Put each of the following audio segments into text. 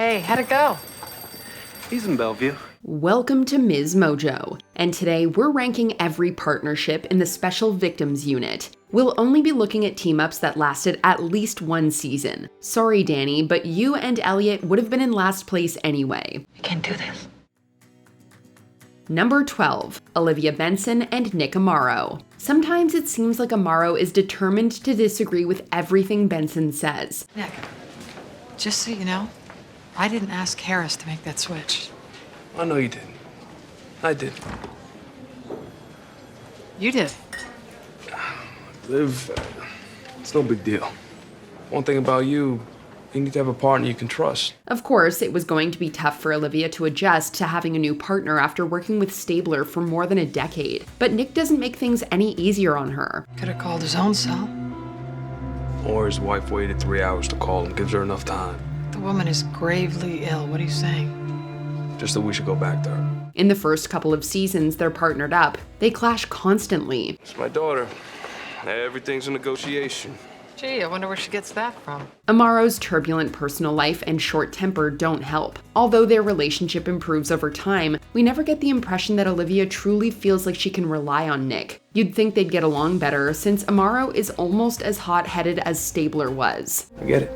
Hey, how'd it go? He's in Bellevue. Welcome to MsMojo, and today we're ranking every partnership in the Special Victims Unit. We'll only be looking at team-ups that lasted at least one season. Sorry, Danny, but you and Elliot would have been in last place anyway. I can't do this. Number 12, Olivia Benson and Nick Amaro. Sometimes it seems like Amaro is determined to disagree with everything Benson says. Nick, just so you know, I didn't ask Harris to make that switch. I know you didn't. I did. You did. Liv, it's no big deal. One thing about you need to have a partner you can trust. Of course, it was going to be tough for Olivia to adjust to having a new partner after working with Stabler for more than a decade. But Nick doesn't make things any easier on her. Could have called his own cell. Or his wife waited 3 hours to call him. Gives her enough time. The woman is gravely ill. What are you saying? Just that we should go back to her. In the first couple of seasons they're partnered up, they clash constantly. It's my daughter. Everything's a negotiation. Gee, I wonder where she gets that from. Amaro's turbulent personal life and short temper don't help. Although their relationship improves over time, we never get the impression that Olivia truly feels like she can rely on Nick. You'd think they'd get along better, since Amaro is almost as hot-headed as Stabler was. I get it.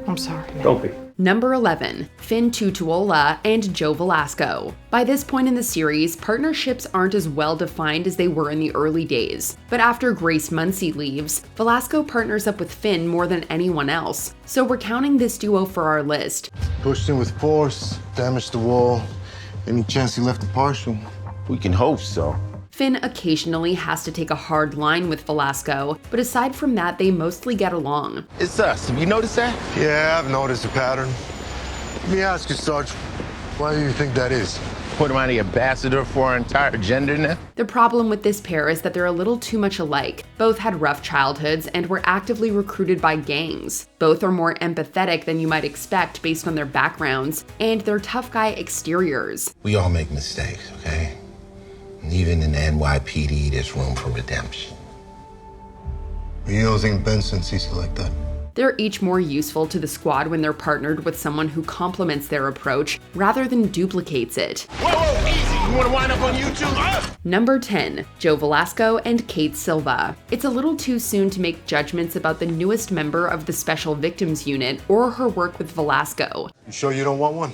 I'm sorry, Nick. Don't be. Number 11, Tutuola and Joe Velasco. By this point in the series, partnerships aren't as well defined as they were in the early days. But after Grace Muncie leaves, Velasco partners up with Finn more than anyone else. So we're counting this duo for our list. Pushed in with force, damaged the wall. Any chance he left a partial? We can hope so. Finn occasionally has to take a hard line with Velasco, but aside from that, they mostly get along. It's us. Have you noticed that? Yeah, I've noticed a pattern. Let me ask you, Sarge, why do you think that is? What, am I the ambassador for our entire gender now? The problem with this pair is that they're a little too much alike. Both had rough childhoods and were actively recruited by gangs. Both are more empathetic than you might expect based on their backgrounds, and their tough guy exteriors. We all make mistakes, okay? And even in the NYPD, there's room for redemption. You don't think Benson sees it like that? They're each more useful to the squad when they're partnered with someone who complements their approach rather than duplicates it. Whoa, easy. You want to wind up on YouTube? Number 10, Joe Velasco and Kate Silva. It's a little too soon to make judgments about the newest member of the Special Victims Unit or her work with Velasco. You sure you don't want one?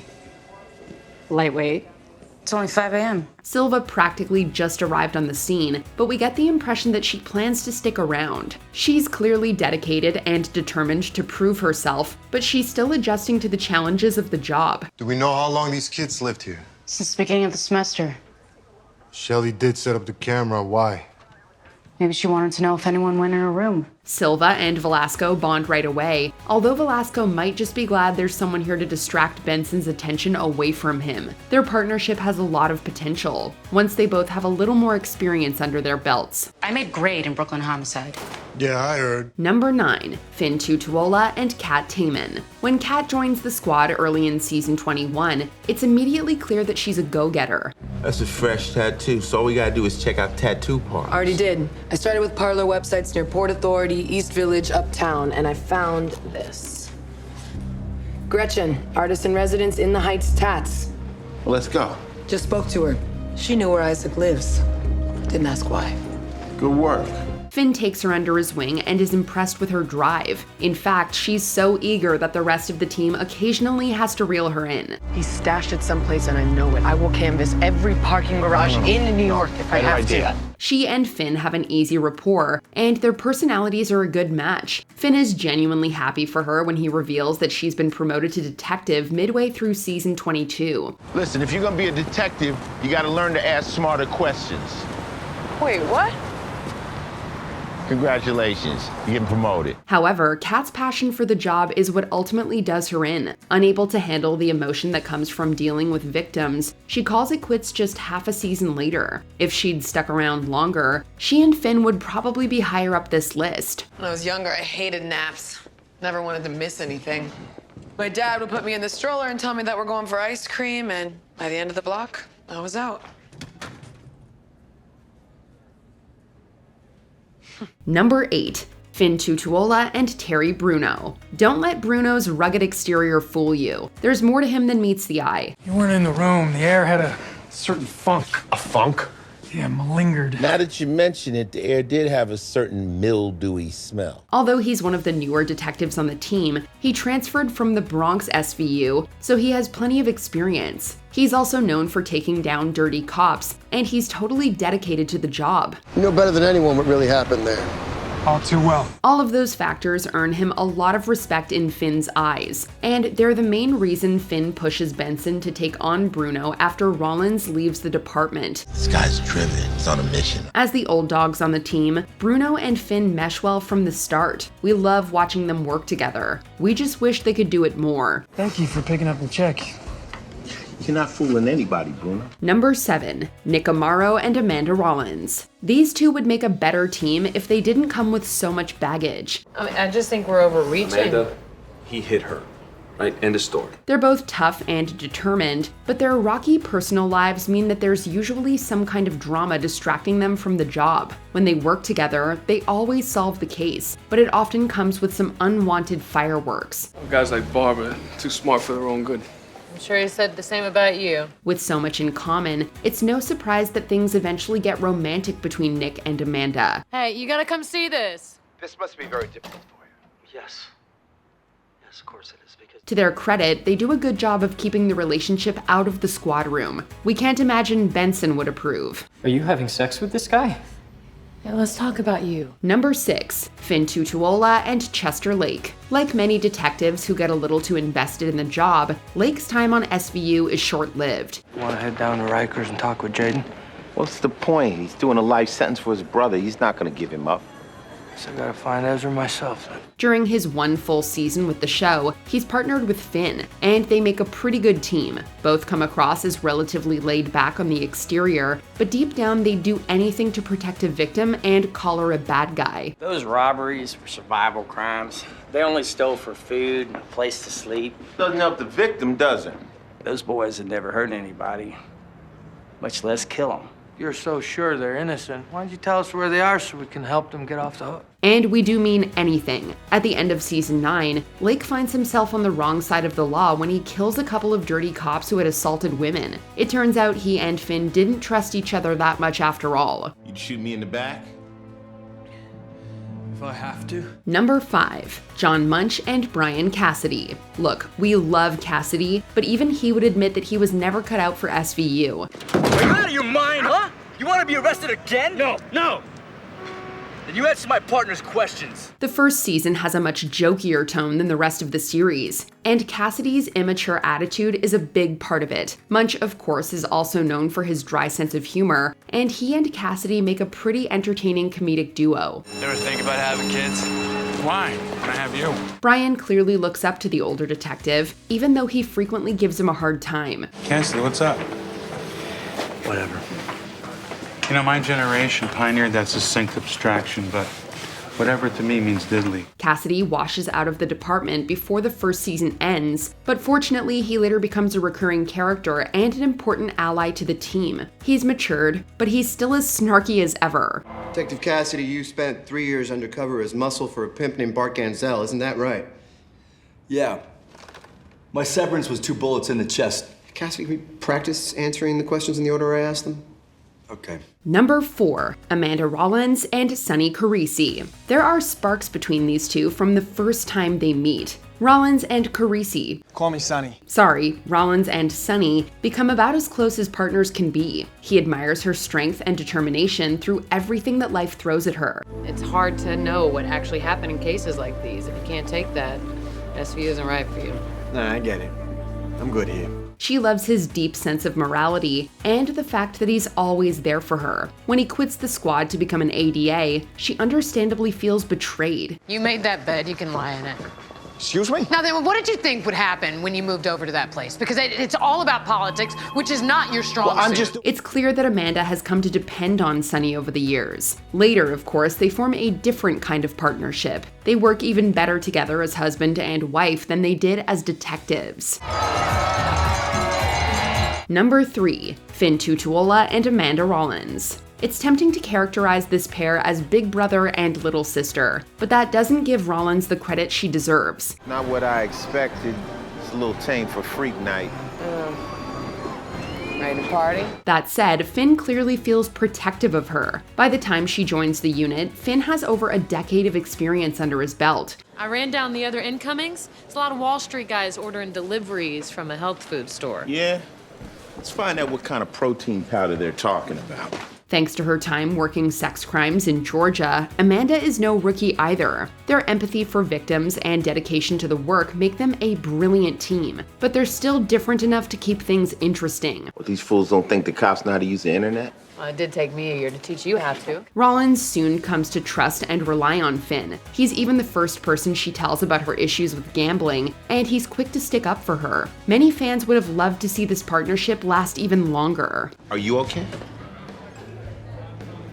Lightweight. It's only 5 a.m. Silva practically just arrived on the scene, but we get the impression that she plans to stick around. She's clearly dedicated and determined to prove herself, but she's still adjusting to the challenges of the job. Do we know how long these kids lived here? Since the beginning of the semester. Shelley did set up the camera. Why? Maybe she wanted to know if anyone went in her room. Silva and Velasco bond right away, although Velasco might just be glad there's someone here to distract Benson's attention away from him. Their partnership has a lot of potential, once they both have a little more experience under their belts. I made grade in Brooklyn Homicide. Yeah, I heard. Number 9, Tutuola and Kat Tamman. When Kat joins the squad early in season 21, it's immediately clear that she's a go-getter. That's a fresh tattoo, so all we gotta do is check out tattoo parlors. Already did. I started with parlor websites near Port Authority, East Village, Uptown, and I found this. Gretchen, artist in residence in the Heights Tats. Well, let's go. Just spoke to her. She knew where Isaac lives. Didn't ask why. Good work. Finn takes her under his wing and is impressed with her drive. In fact, she's so eager that the rest of the team occasionally has to reel her in. He's stashed it someplace and I know it. I will canvass every parking garage in New York if I have to. She and Finn have an easy rapport, and their personalities are a good match. Finn is genuinely happy for her when he reveals that she's been promoted to detective midway through season 22. Listen, if you're gonna be a detective, you gotta learn to ask smarter questions. Wait, what? Congratulations, you're getting promoted. However, Kat's passion for the job is what ultimately does her in. Unable to handle the emotion that comes from dealing with victims, she calls it quits just half a season later. If she'd stuck around longer, she and Finn would probably be higher up this list. When I was younger, I hated naps. Never wanted to miss anything. My dad would put me in the stroller and tell me that we're going for ice cream, and by the end of the block, I was out. Number 8, Finn Tutuola and Terry Bruno. Don't let Bruno's rugged exterior fool you. There's more to him than meets the eye. You weren't in the room. The air had a certain funk. A funk? Yeah, malingered. Now that you mention it, the air did have a certain mildewy smell. Although he's one of the newer detectives on the team, he transferred from the Bronx SVU, so he has plenty of experience. He's also known for taking down dirty cops, and he's totally dedicated to the job. You know better than anyone what really happened there. All too well. All of those factors earn him a lot of respect in Finn's eyes, and they're the main reason Finn pushes Benson to take on Bruno after Rollins leaves the department. This guy's driven. He's on a mission. As the old dogs on the team, Bruno and Finn mesh well from the start. We love watching them work together. We just wish they could do it more. Thank you for picking up the check. You're not fooling anybody, Bruno. Number 7. Nick Amaro and Amanda Rollins. These two would make a better team if they didn't come with so much baggage. I just think we're overreaching. Amanda, he hit her. Right? End of story. They're both tough and determined, but their rocky personal lives mean that there's usually some kind of drama distracting them from the job. When they work together, they always solve the case, but it often comes with some unwanted fireworks. Guys like Barbara, too smart for their own good. I'm sure he said the same about you. With so much in common, it's no surprise that things eventually get romantic between Nick and Amanda. Hey, you gotta come see this. This must be very difficult for you. Yes. Yes, of course it is, because... To their credit, they do a good job of keeping the relationship out of the squad room. We can't imagine Benson would approve. Are you having sex with this guy? Yeah, let's talk about you. Number 6. Finn Tutuola and Chester Lake. Like many detectives who get a little too invested in the job, Lake's time on SVU is short-lived. Want to head down to Rikers and talk with Jaden? What's the point? He's doing a life sentence for his brother. He's not gonna give him up. So I gotta find Ezra myself then. During his one full season with the show, he's partnered with Finn, and they make a pretty good team. Both come across as relatively laid back on the exterior, but deep down they'd do anything to protect a victim and collar a bad guy. Those robberies were survival crimes. They only stole for food and a place to sleep. Doesn't help the victim, does it? Those boys had never hurt anybody, much less kill them. You're so sure they're innocent. Why don't you tell us where they are so we can help them get off the hook? And we do mean anything. At the end of season 9, Lake finds himself on the wrong side of the law when he kills a couple of dirty cops who had assaulted women. It turns out he and Finn didn't trust each other that much after all. You'd shoot me in the back? If I have to. Number 5. John Munch and Brian Cassidy. Look, we love Cassidy, but even he would admit that he was never cut out for SVU. Are you out of your mind, huh? You want to be arrested again? No. Then you answer my partner's questions. The first season has a much jokier tone than the rest of the series, and Cassidy's immature attitude is a big part of it. Munch, of course, is also known for his dry sense of humor, and he and Cassidy make a pretty entertaining comedic duo. Ever think about having kids? Why? Can I have you? Brian clearly looks up to the older detective, even though he frequently gives him a hard time. Cassidy, what's up? Whatever. You know, my generation pioneered that succinct abstraction, but whatever to me means diddly. Cassidy washes out of the department before the first season ends, but fortunately he later becomes a recurring character and an important ally to the team. He's matured, but he's still as snarky as ever. Detective Cassidy, you spent 3 years undercover as muscle for a pimp named Bart Ganzel, isn't that right? Yeah. My severance was 2 bullets in the chest. Cassidy, can we practice answering the questions in the order I asked them? Okay. Number 4. Amanda Rollins and Sonny Carisi. There are sparks between these two from the first time they meet. Rollins and Carisi. Call me Sonny. Sorry, Rollins and Sonny become about as close as partners can be. He admires her strength and determination through everything that life throws at her. It's hard to know what actually happened in cases like these. If you can't take that, SVU isn't right for you. Nah, I get it. I'm good here. She loves his deep sense of morality and the fact that he's always there for her. When he quits the squad to become an ADA, she understandably feels betrayed. You made that bed, you can lie in it. Excuse me? Now then, what did you think would happen when you moved over to that place? Because it's all about politics, which is not your strong suit. It's clear that Amanda has come to depend on Sonny over the years. Later, of course, they form a different kind of partnership. They work even better together as husband and wife than they did as detectives. Number 3. Finn Tutuola and Amanda Rollins. It's tempting to characterize this pair as big brother and little sister, but that doesn't give Rollins the credit she deserves. Not what I expected. It's a little tame for freak night. Ready to party? That said, Finn clearly feels protective of her. By the time she joins the unit, Finn has over a decade of experience under his belt. I ran down the other incomings. It's a lot of Wall Street guys ordering deliveries from a health food store. Yeah? Let's find out what kind of protein powder they're talking about. Thanks to her time working sex crimes in Georgia, Amanda is no rookie either. Their empathy for victims and dedication to the work make them a brilliant team, but they're still different enough to keep things interesting. Well, these fools don't think the cops know how to use the internet? Well, it did take me a year to teach you how to. Rollins soon comes to trust and rely on Finn. He's even the first person she tells about her issues with gambling, and he's quick to stick up for her. Many fans would have loved to see this partnership last even longer. Are you okay?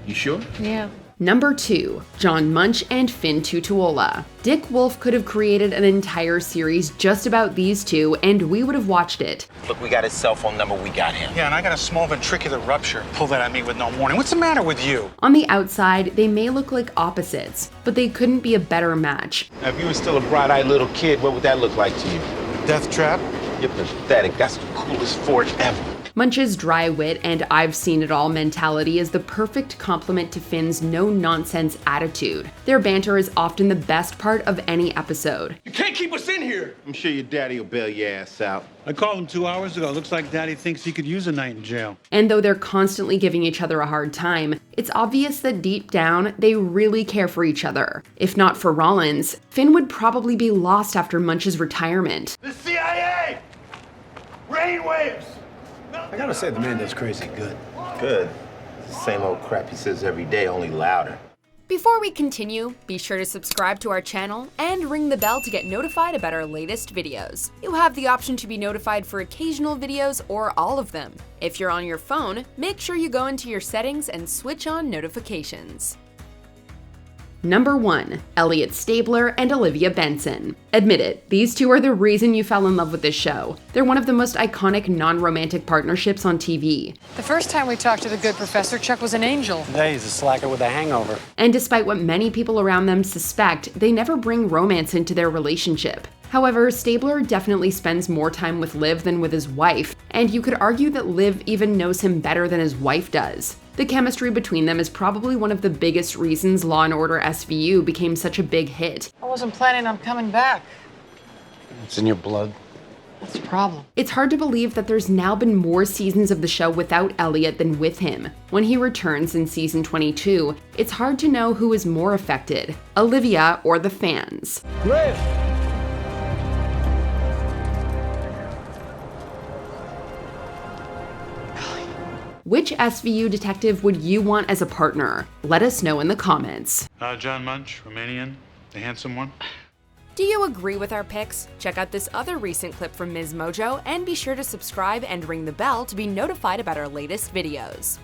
You sure? Yeah. Number 2, John Munch and Finn Tutuola. Dick Wolf could have created an entire series just about these two, and we would have watched it. Look, we got his cell phone number, we got him. Yeah, and I got a small ventricular rupture. Pull that at me with no warning. What's the matter with you? On the outside, they may look like opposites, but they couldn't be a better match. Now, if you were still a bright-eyed little kid, what would that look like to you? Death trap? You're pathetic. That's the coolest forge ever. Munch's dry wit and I've seen it all mentality is the perfect complement to Finn's no-nonsense attitude. Their banter is often the best part of any episode. You can't keep us in here! I'm sure your daddy will bail your ass out. I called him 2 hours ago. Looks like Daddy thinks he could use a night in jail. And though they're constantly giving each other a hard time, it's obvious that deep down, they really care for each other. If not for Rollins, Finn would probably be lost after Munch's retirement. The CIA! Brainwaves! I gotta say, the man does crazy good. Good. It's the same old crap he says every day, only louder. Before we continue, be sure to subscribe to our channel and ring the bell to get notified about our latest videos. You have the option to be notified for occasional videos or all of them. If you're on your phone, make sure you go into your settings and switch on notifications. Number 1, Elliot Stabler and Olivia Benson. Admit it, these two are the reason you fell in love with this show. They're one of the most iconic non-romantic partnerships on TV. The first time we talked to the good professor, Chuck was an angel. Today he's a slacker with a hangover. And despite what many people around them suspect, they never bring romance into their relationship. However, Stabler definitely spends more time with Liv than with his wife, and you could argue that Liv even knows him better than his wife does. The chemistry between them is probably one of the biggest reasons Law & Order SVU became such a big hit. I wasn't planning on coming back. It's in your blood. That's the problem. It's hard to believe that there's now been more seasons of the show without Elliot than with him. When he returns in season 22, it's hard to know who is more affected, Olivia or the fans. Liv! Which SVU detective would you want as a partner? Let us know in the comments. John Munch, Romanian, the handsome one. Do you agree with our picks? Check out this other recent clip from MsMojo and be sure to subscribe and ring the bell to be notified about our latest videos.